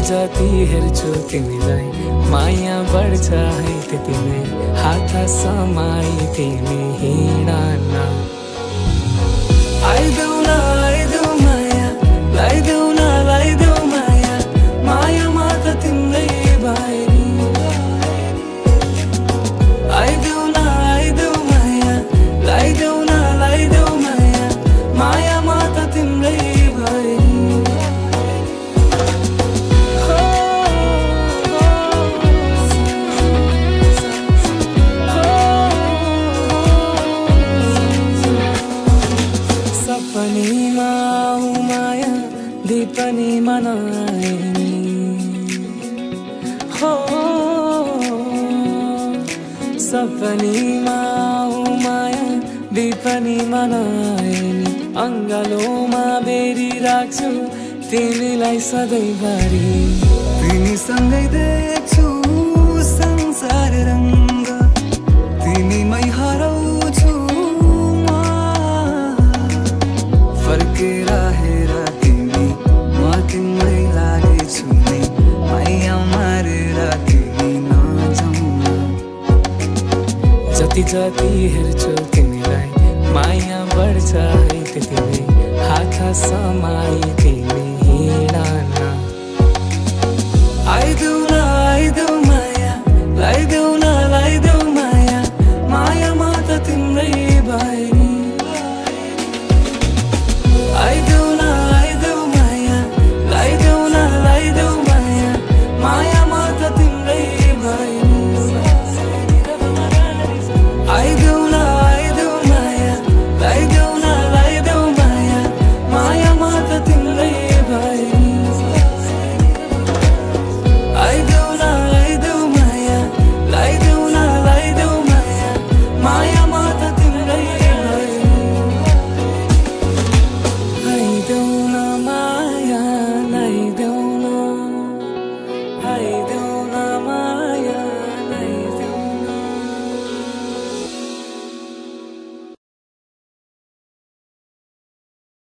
जति हेर्छु तिमीलाई माया बढ्छ है त्यति नै हात समाई तिमी हिँडन आइदेऊ न आइदेऊ माया लाइदेऊ न लाइदेऊ माया मायामा त तिम्रै बाहिरी आइदेऊ न आइदेऊ माया लाइदेऊ न लाइदेऊ माया मायामा त तिम्रै बाहिरी सपनीमा माया दीपनी मनाएनी हो सपनीमा माया दीपनी मनाएनी अंगालोमा बेरी राख्छु तिमीलाई सधैँभरि तिमीसँगै देख्छु संसार रङ्ग तिमीमै हराउँछु फर्केर हेर तिमी म तिम्रै लागेछु नि माया मारेर तिमी नजाऊ जति जति हेर्छु तिमीलाई माया बढ्छ है त्यति नै हात समाई तिमी